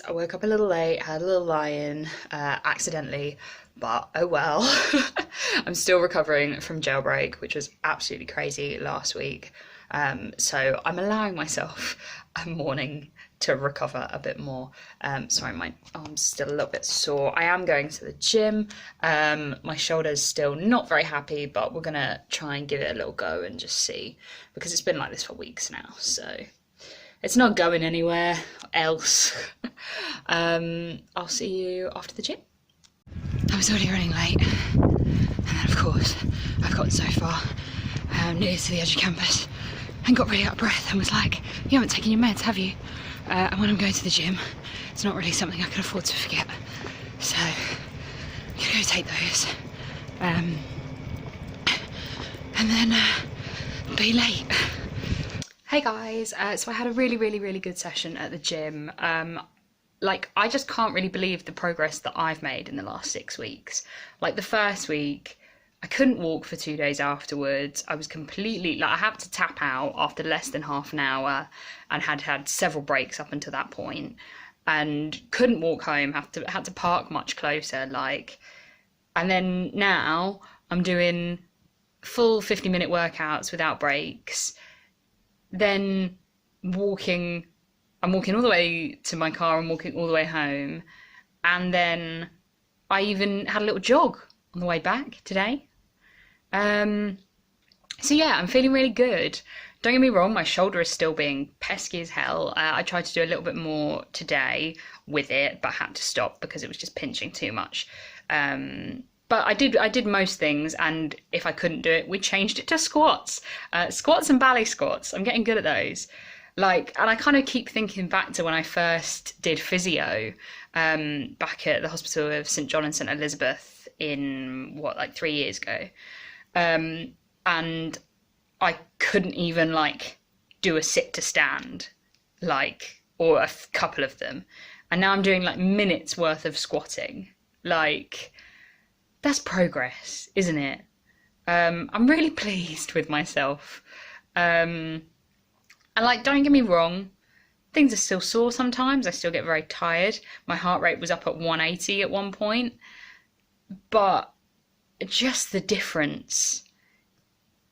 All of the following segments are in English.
guys, I woke up a little late, had a little lie-in, accidentally, but oh well. I'm still recovering from jailbreak, which was absolutely crazy last week. So I'm allowing myself a morning to recover a bit more. Sorry, my arm's still a little bit sore. I am going to the gym. My shoulder's still not very happy, but we're gonna try and give it a little go and just see, because it's been like this for weeks now, so it's not going anywhere else. I'll see you after the gym. I was already running late, and then of course I've gotten so far, near to the edge of campus, and got really out of breath and was like, you haven't taken your meds, have you? And when I'm going to the gym, it's not really something I can afford to forget, so I'm gonna go take those, and then be late. Hey guys, so I had a really good session at the gym. I just can't really believe the progress that I've made in the last 6 weeks. Like the first week, I couldn't walk for 2 days afterwards. I was completely, I had to tap out after less than half an hour and had had several breaks up until that point, and couldn't walk home, had to park much closer, and then now I'm doing full 50-minute workouts without breaks. Then I'm walking all the way to my car and walking all the way home. And then I even had a little jog on the way back today. So yeah, I'm feeling really good. Don't get me wrong, my shoulder is still being pesky as hell. I tried to do a little bit more today with it, but had to stop because it was just pinching too much. But I did most things, and if I couldn't do it, we changed it to squats. Squats and ballet squats. I'm getting good at those. And I kind of keep thinking back to when I first did physio, back at the hospital of St John and St Elizabeth in 3 years ago. And I couldn't even do a sit to stand, or a couple of them. And now I'm doing minutes worth of squatting. That's progress, isn't it? I'm really pleased with myself. And don't get me wrong, things are still sore sometimes. I still get very tired. My heart rate was up at 180 at one point. But just the difference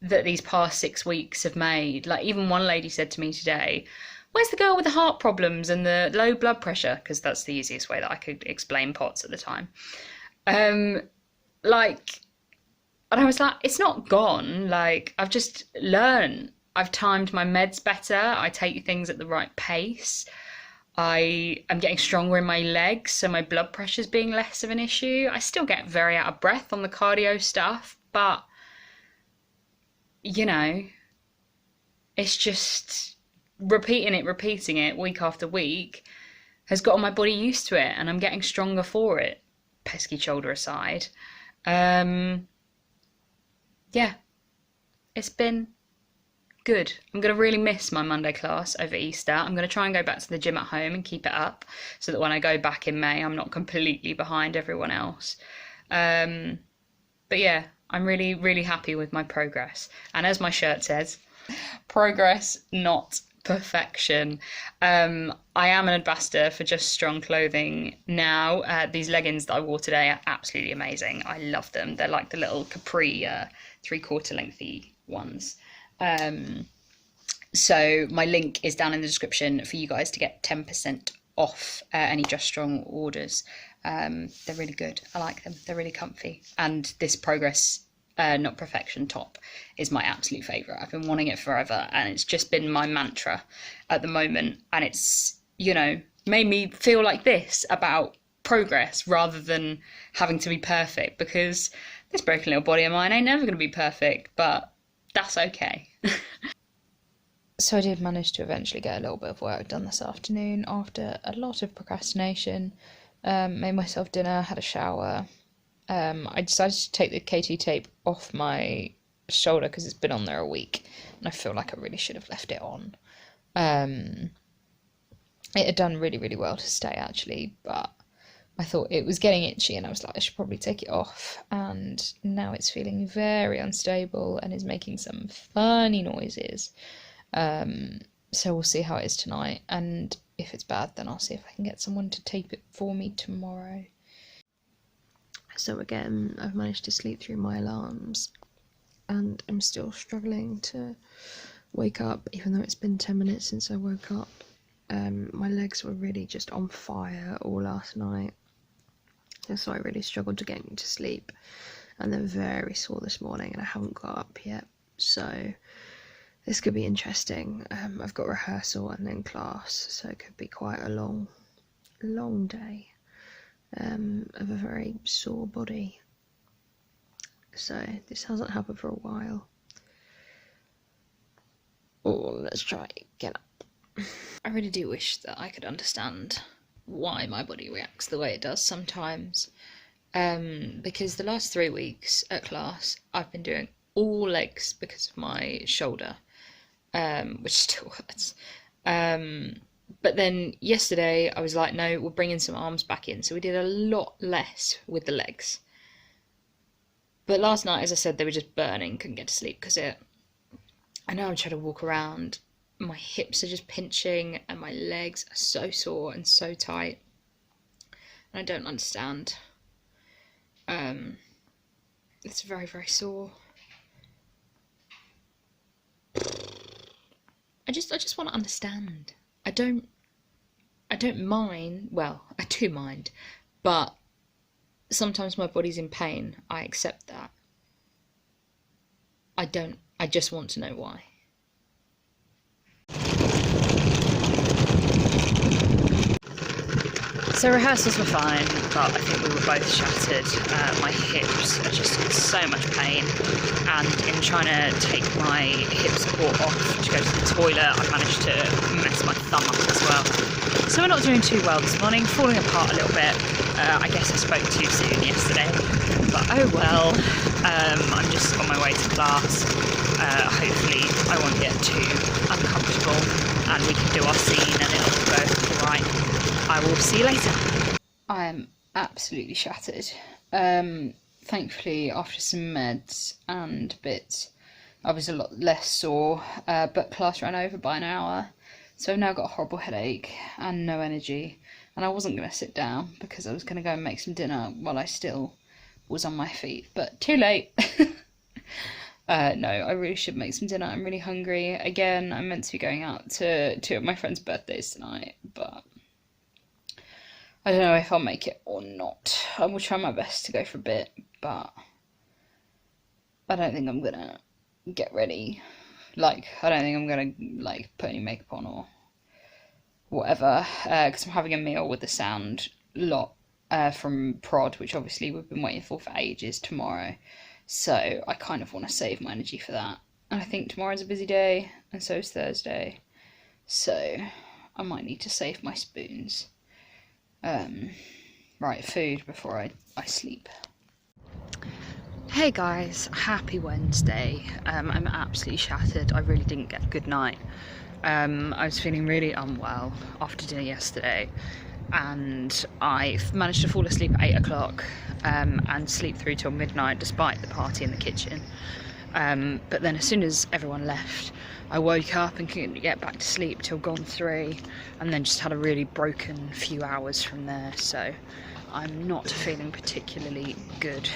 that these past 6 weeks have made. Even one lady said to me today, where's the girl with the heart problems and the low blood pressure? Because that's the easiest way that I could explain POTS at the time. And I was like, it's not gone. I've just learned. I've timed my meds better. I take things at the right pace. I am getting stronger in my legs, so my blood pressure's being less of an issue. I still get very out of breath on the cardio stuff, but, it's just repeating it week after week has gotten my body used to it, and I'm getting stronger for it, pesky shoulder aside. Yeah, it's been good. I'm going to really miss my Monday class over Easter. I'm going to try and go back to the gym at home and keep it up so that when I go back in May, I'm not completely behind everyone else. But yeah, I'm really happy with my progress. And as my shirt says, progress, not perfection. I am an ambassador for Just Strong clothing now. These leggings that I wore today are absolutely amazing. I love them. They're like the little capri 3/4 lengthy ones. So my link is down in the description for you guys to get 10% off any Just Strong orders. They're really good. I like them. They're really comfy. And this progress, not perfection top is my absolute favourite. I've been wanting it forever, and it's just been my mantra at the moment. And it's, made me feel like this about progress rather than having to be perfect, because this broken little body of mine ain't never going to be perfect, but that's okay. So I did manage to eventually get a little bit of work done this afternoon after a lot of procrastination. Made myself dinner, had a shower. I decided to take the KT tape off my shoulder because it's been on there a week, and I feel like I really should have left it on. It had done really well to stay actually, but I thought it was getting itchy and I was like, I should probably take it off, and now it's feeling very unstable and is making some funny noises. So we'll see how it is tonight. And if it's bad, then I'll see if I can get someone to tape it for me tomorrow. So again, I've managed to sleep through my alarms, and I'm still struggling to wake up, even though it's been 10 minutes since I woke up. My legs were really just on fire all last night, so I really struggled to get to sleep, and they're very sore this morning, and I haven't got up yet, so this could be interesting. I've got rehearsal and then class, so it could be quite a long day of a very sore body. So this hasn't happened for a while. Oh, let's try get up. I really do wish that I could understand why my body reacts the way it does sometimes. Because the last 3 weeks at class, I've been doing all legs because of my shoulder, which still hurts. But then yesterday I was like, no, we're bringing some arms back in. So we did a lot less with the legs. But last night, as I said, they were just burning, couldn't get to sleep because I know I'm trying to walk around. My hips are just pinching and my legs are so sore and so tight. And I don't understand. It's very, very sore. I just want to understand. I don't mind. Well, I do mind, but sometimes my body's in pain. I accept that. I just want to know why. So rehearsals were fine, but I think we were both shattered. My hips are just in so much pain, and in trying to take my hip support off to go to the toilet, I managed to mess my thumb up as well. So we're not doing too well this morning, falling apart a little bit. I guess I spoke too soon yesterday, but oh well. I'm just on my way to class. Hopefully I won't get too uncomfortable and we can do our scene and it'll go alright. I will see you later. I am absolutely shattered. Thankfully, after some meds and bits, I was a lot less sore, but class ran over by an hour, so I've now got a horrible headache and no energy, and I wasn't going to sit down because I was going to go and make some dinner while I still was on my feet, but too late. No, I really should make some dinner. I'm really hungry. Again, I'm meant to be going out to 2 of my friends' birthdays tonight, but I don't know if I'll make it or not. I will try my best to go for a bit, but I don't think I'm gonna get ready. I don't think I'm gonna, put any makeup on or whatever, because I'm having a meal with the sound lot from Prod, which obviously we've been waiting for ages, tomorrow. So I kind of want to save my energy for that. And I think tomorrow's a busy day, and so is Thursday. So I might need to save my spoons. Right, food before I sleep. Hey guys, happy Wednesday. I'm absolutely shattered. I really didn't get a good night. I was feeling really unwell after dinner yesterday, and I managed to fall asleep at 8 o'clock and sleep through till midnight despite the party in the kitchen. But then as soon as everyone left, I woke up and couldn't get back to sleep till gone 3, and then just had a really broken few hours from there, so I'm not feeling particularly good,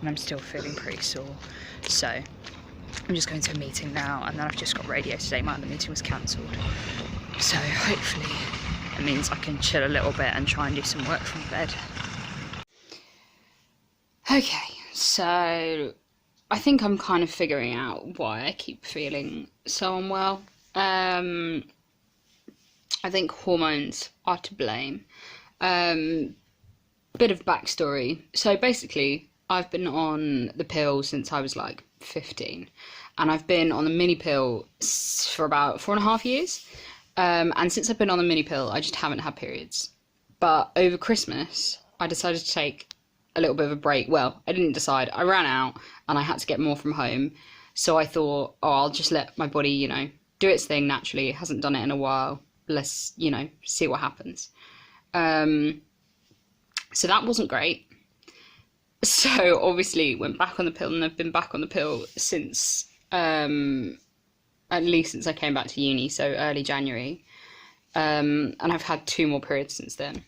and I'm still feeling pretty sore. So I'm just going to a meeting now, and then I've just got radio today. My other meeting was cancelled, so hopefully it means I can chill a little bit and try and do some work from bed. Okay, so I think I'm kind of figuring out why I keep feeling so unwell. I think hormones are to blame. Bit of backstory. So basically, I've been on the pill since I was 15, and I've been on the mini pill for about 4.5 years. And since I've been on the mini pill, I just haven't had periods. But over Christmas, I decided to take a little bit of a break. Well, I didn't decide. I ran out and I had to get more from home. So I thought, I'll just let my body, do its thing naturally. It hasn't done it in a while. Let's, see what happens. So that wasn't great. So obviously went back on the pill, and I've been back on the pill since, at least since I came back to uni, so early January. And I've had 2 more periods since then.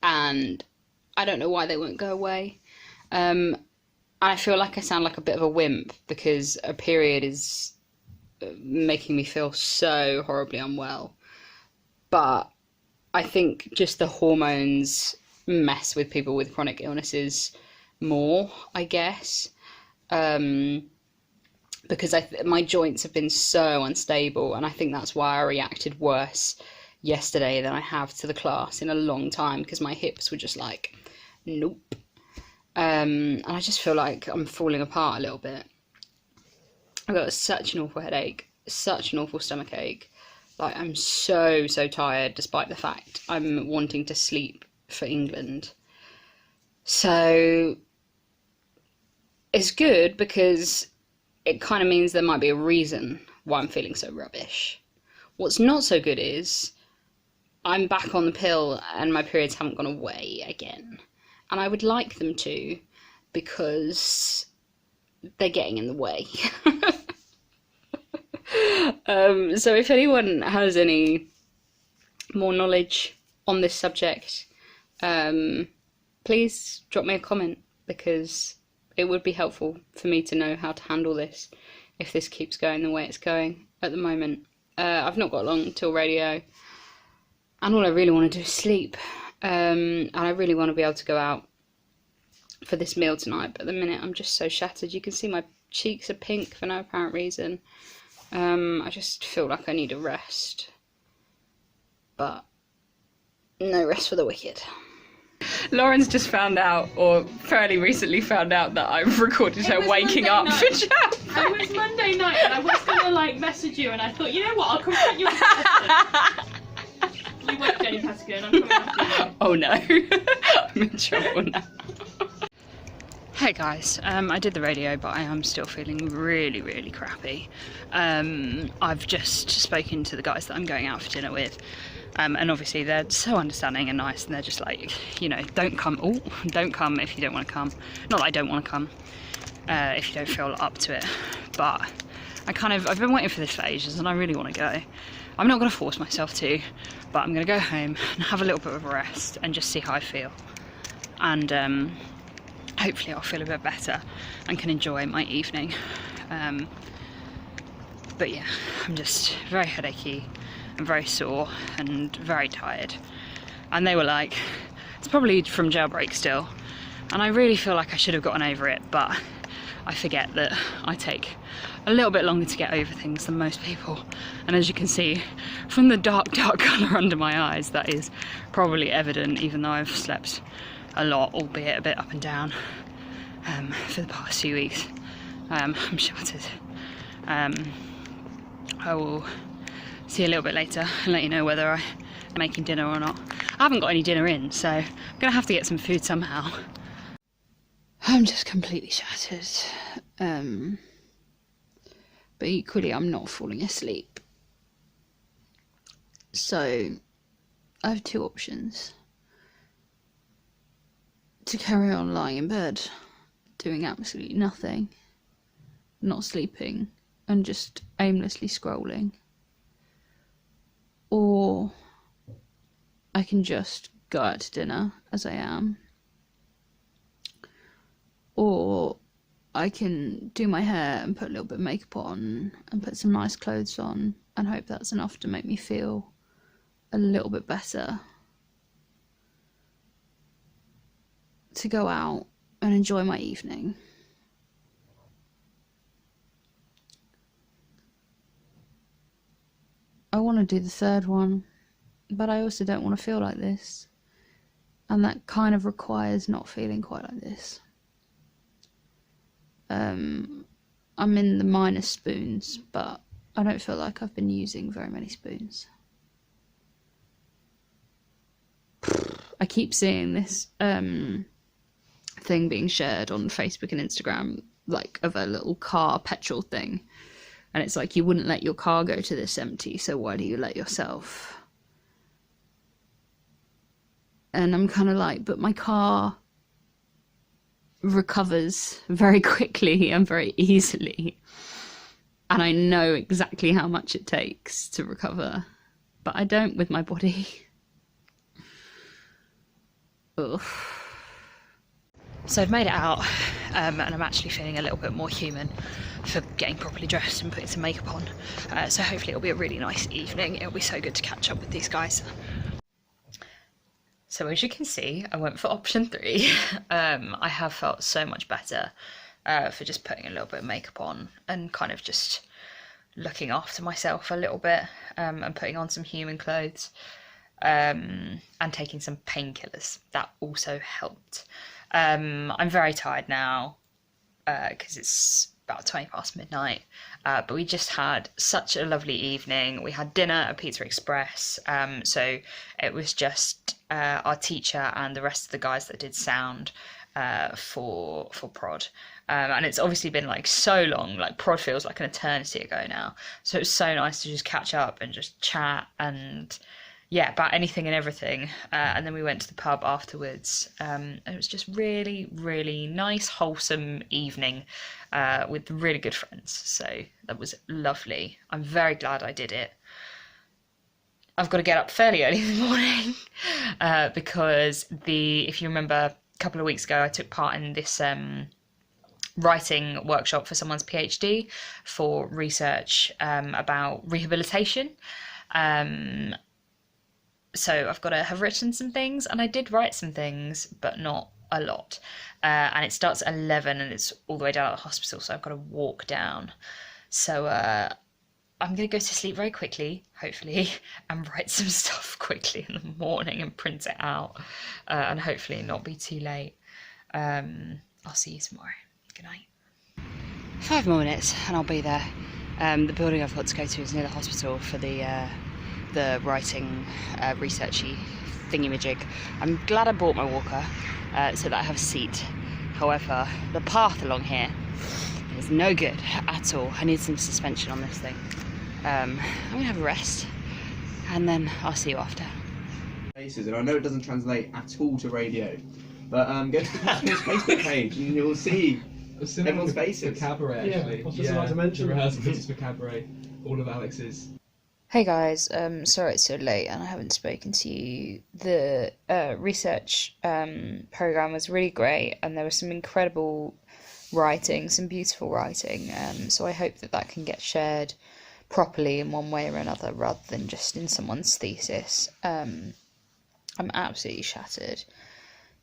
And I don't know why they won't go away. I feel like I sound like a bit of a wimp because a period is making me feel so horribly unwell. But I think just the hormones mess with people with chronic illnesses more, I guess. Because my joints have been so unstable, and I think that's why I reacted worse yesterday than I have to the class in a long time, because my hips were just like, nope. And I just feel like I'm falling apart a little bit. I've got such an awful headache, such an awful stomach ache. Like, I'm so tired, despite the fact I'm wanting to sleep for England. So it's good because it kind of means there might be a reason why I'm feeling so rubbish. What's not so good is I'm back on the pill and my periods haven't gone away again. And I would like them to, because they're getting in the way. So if anyone has any more knowledge on this subject, please drop me a comment, because it would be helpful for me to know how to handle this if this keeps going the way it's going at the moment. I've not got long till radio, and all I really want to do is sleep. And I really want to be able to go out for this meal tonight, but at the minute I'm just so shattered. You can see my cheeks are pink for no apparent reason. I just feel like I need a rest, but no rest for the wicked. Lauren's just found out, or fairly recently found out, that I've recorded her waking up for chat. It was Monday night, and I was gonna like message you, and I thought, you know what, I'll confront you in person. You won't, Jenni Pascoe, I'm coming after you. Oh no, I'm in trouble now. Hey guys, I did the radio, but I am still feeling really crappy. I've just spoken to the guys that I'm going out for dinner with, and obviously they're so understanding and nice, and they're just like, you know, don't come if you don't want to come. Not that I don't want to come, if you don't feel up to it, but I've been waiting for this for ages, and I really want to go. I'm not going to force myself to, but I'm going to go home and have a little bit of a rest and just see how I feel. And hopefully I'll feel a bit better and can enjoy my evening. But yeah, I'm just very headachy and very sore and very tired. And they were like, it's probably from jailbreak still. And I really feel like I should have gotten over it, but I forget that I take a little bit longer to get over things than most people. And as you can see from the dark colour under my eyes, that is probably evident, even though I've slept a lot, albeit a bit up and down, for the past few weeks. I'm shattered. I will see you a little bit later and let you know whether I'm making dinner or not. I haven't got any dinner in, so I'm gonna have to get some food somehow. I'm just completely shattered. But equally I'm not falling asleep. So I have 2 options. To carry on lying in bed, doing absolutely nothing, not sleeping, and just aimlessly scrolling. Or I can just go out to dinner, as I am. Or I can do my hair and put a little bit of makeup on and put some nice clothes on and hope that's enough to make me feel a little bit better. To go out and enjoy my evening. I want to do the third one, but I also don't want to feel like this, and that kind of requires not feeling quite like this. I'm in the minus spoons, but I don't feel like I've been using very many spoons. I keep seeing this thing being shared on Facebook and Instagram, like of a little car petrol thing, and it's like, you wouldn't let your car go to this empty, so why do you let yourself? And I'm kind of like, but my car recovers very quickly and very easily, and I know exactly how much it takes to recover, but I don't with my body. Ugh. So I've made it out, and I'm actually feeling a little bit more human for getting properly dressed and putting some makeup on. So hopefully it'll be a really nice evening. It'll be so good to catch up with these guys. So as you can see, I went for option 3. I have felt so much better for just putting a little bit of makeup on and kind of just looking after myself a little bit, and putting on some human clothes, and taking some painkillers. That also helped. I'm very tired now because it's about 20 past midnight, but we just had such a lovely evening. We had dinner at Pizza Express, so it was just our teacher and the rest of the guys that did sound for prod, and it's obviously been like so long, like prod feels like an eternity ago now, so it was so nice to just catch up and just chat and yeah, about anything and everything. And then we went to the pub afterwards, and it was just really, really nice, wholesome evening with really good friends. So that was lovely. I'm very glad I did it. I've got to get up fairly early in the morning because if you remember, a couple of weeks ago, I took part in this writing workshop for someone's PhD for research about rehabilitation. So I've got to have written some things, and I did write some things, but not a lot. And it starts at 11 and it's all the way down at the hospital, so I've got to walk down. So I'm going to go to sleep very quickly, hopefully, and write some stuff quickly in the morning and print it out, and hopefully not be too late. I'll see you tomorrow. Good night. 5 more minutes and I'll be there. The building I've got to go to is near the hospital for the writing researchy thingamajig. I'm glad I bought my walker so that I have a seat. However, the path along here is no good at all. I need some suspension on this thing. I'm gonna have a rest and then I'll see you after. And I know it doesn't translate at all to radio, but go to the Postural Facebook page and you'll see everyone's faces. For cabaret, actually. I was just about to mention. The rehearsal pieces for cabaret, all of Alex's. Hey guys, sorry it's so late and I haven't spoken to you. The research program was really great and there was some incredible writing, some beautiful writing, so I hope that can get shared properly in one way or another rather than just in someone's thesis. I'm absolutely shattered,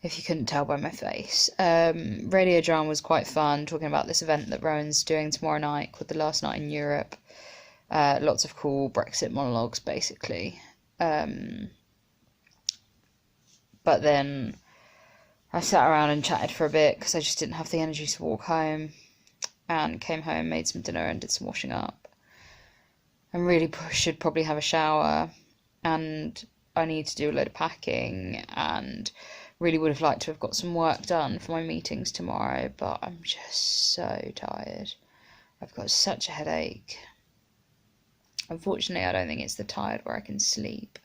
if you couldn't tell by my face. Radio drama was quite fun, talking about this event that Rowan's doing tomorrow night called The Last Night in Europe. Lots of cool Brexit monologues, basically. But then I sat around and chatted for a bit because I just didn't have the energy to walk home, and came home, made some dinner and did some washing up. And really should probably have a shower, and I need to do a load of packing, and really would have liked to have got some work done for my meetings tomorrow, but I'm just so tired. I've got such a headache. Unfortunately, I don't think it's the tired where I can sleep.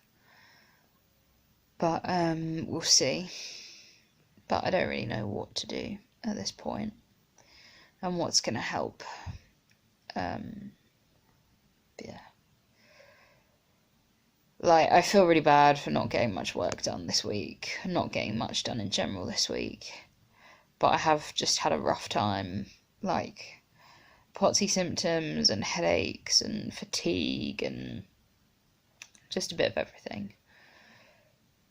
But we'll see. But I don't really know what to do at this point and what's going to help. Yeah. Like, I feel really bad for not getting much work done this week, not getting much done in general this week. But I have just had a rough time, like potsy symptoms and headaches and fatigue and just a bit of everything.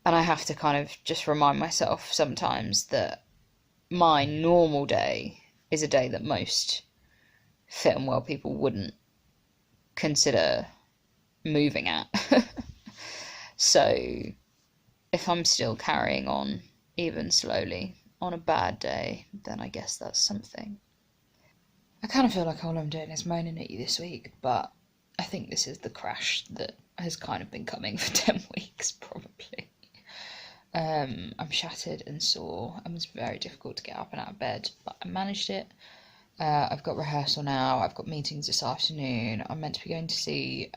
And I have to kind of just remind myself sometimes that my normal day is a day that most fit and well people wouldn't consider moving at. So if I'm still carrying on, even slowly, on a bad day, then I guess that's something. I kind of feel like all I'm doing is moaning at you this week, but I think this is the crash that has kind of been coming for 10 weeks, probably. I'm shattered and sore, and it was very difficult to get up and out of bed, but I managed it. I've got rehearsal now, I've got meetings this afternoon, I'm meant to be going to see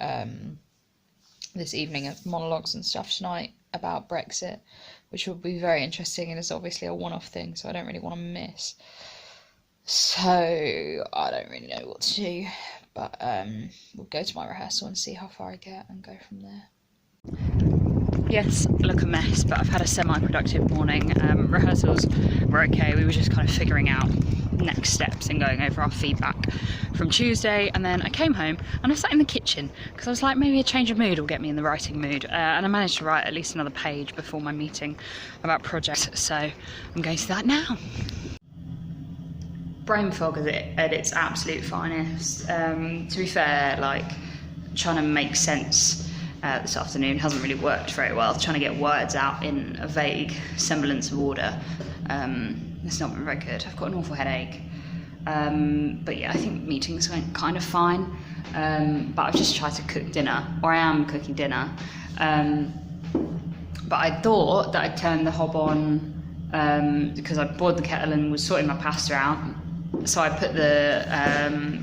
this evening of monologues and stuff tonight about Brexit, which will be very interesting and is obviously a one-off thing, so I don't really want to miss. So I don't really know what to do, but we'll go to my rehearsal and see how far I get and go from there. Yes, look a mess, but I've had a semi-productive morning. Rehearsals were okay. We were just kind of figuring out next steps and going over our feedback from Tuesday, and then I came home and I sat in the kitchen because I was like, maybe a change of mood will get me in the writing mood, and I managed to write at least another page before my meeting about projects, so I'm going to that now. Brain fog is at its absolute finest. To be fair, like, trying to make sense this afternoon hasn't really worked very well. Trying to get words out in a vague semblance of order, it's not been very good. I've got an awful headache, but yeah, I think meetings went kind of fine, but I've just tried to cook dinner, or I am cooking dinner, but I thought that I'd turn the hob on because I boiled the kettle and was sorting my pasta out, so I put the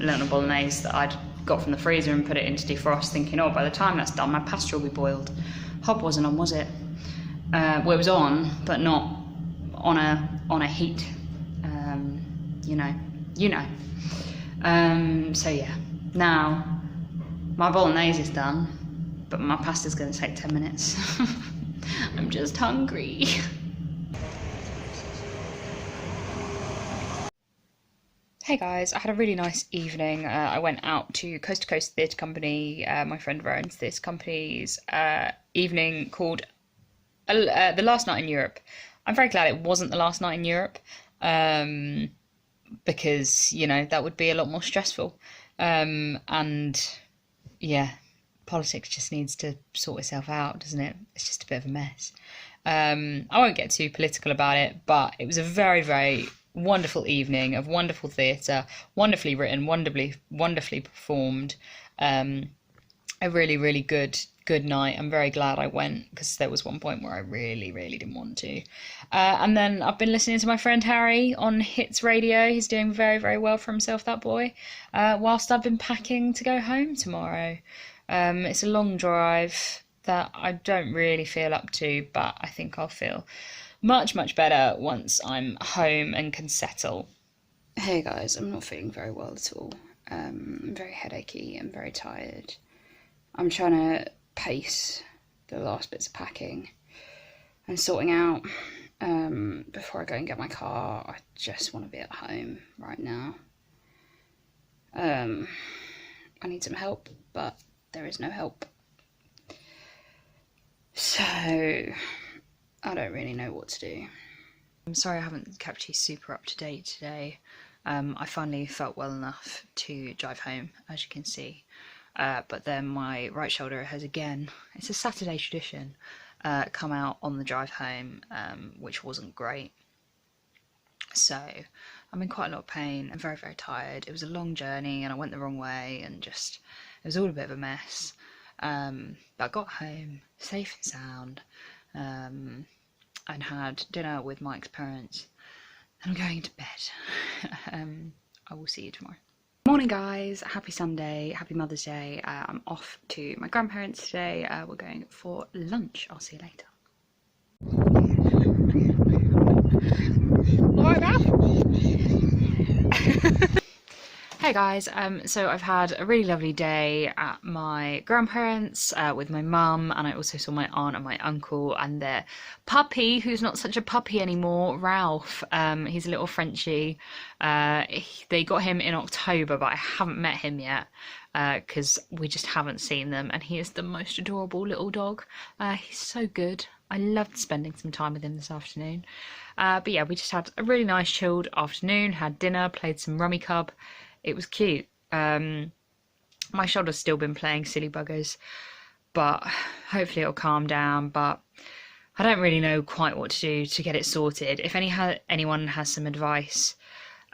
lentil bolognese that I'd got from the freezer and put it into defrost, thinking, oh, by the time that's done my pasta will be boiled. Hob wasn't on, was it? Well, it was on, but not on a heat, you know. So yeah, now my bolognese is done, but my pasta's going to take 10 minutes. I'm just hungry. Hey guys, I had a really nice evening. I went out to Coast Theatre Company, my friend runs this company's evening called The Last Night in Europe. I'm very glad it wasn't the last night in Europe, because, you know, that would be a lot more stressful. And yeah, politics just needs to sort itself out, doesn't it? It's just a bit of a mess. I won't get too political about it, but it was a very, very wonderful evening of wonderful theatre, wonderfully written, wonderfully performed. A really, really good night. I'm very glad I went, because there was one point where I really, really didn't want to. And then I've been listening to my friend Harry on Hits Radio. He's doing very, very well for himself, that boy, whilst I've been packing to go home tomorrow. It's a long drive that I don't really feel up to, but I think I'll feel much, much better once I'm home and can settle. Hey guys, I'm not feeling very well at all. I'm very headachy and very tired. I'm trying to pace the last bits of packing and sorting out before I go and get my car. I just want to be at home right now. I need some help, but there is no help. So I don't really know what to do. I'm sorry I haven't kept you super up to date today. I finally felt well enough to drive home, as you can see. But then my right shoulder has again, it's a Saturday tradition, come out on the drive home, which wasn't great. So I'm in quite a lot of pain. I'm very, very tired. It was a long journey and I went the wrong way, and just, it was all a bit of a mess. But I got home safe and sound, and had dinner with Mike's parents, and I'm going to bed. I will see you tomorrow. Morning guys, happy Sunday, happy Mother's Day. I'm off to my grandparents today. We're going for lunch. I'll see you later. Hey guys, so I've had a really lovely day at my grandparents with my mum, and I also saw my aunt and my uncle and their puppy, who's not such a puppy anymore, Ralph. He's a little Frenchie. They got him in October, but I haven't met him yet because we just haven't seen them, and he is the most adorable little dog. He's so good. I loved spending some time with him this afternoon. But yeah, we just had a really nice chilled afternoon, had dinner, played some rummy cub. It was cute. My shoulder's still been playing silly buggers, but hopefully it'll calm down. But I don't really know quite what to do to get it sorted. If anyone has some advice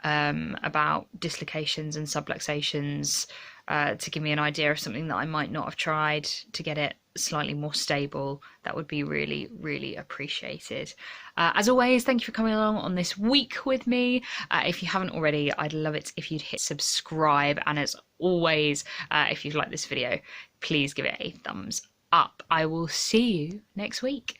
about dislocations and subluxations, to give me an idea of something that I might not have tried to get it slightly more stable, that would be really, really appreciated. As always, thank you for coming along on this week with me. If you haven't already, I'd love it if you'd hit subscribe, and as always, if you've liked this video, please give it a thumbs up. I will see you next week.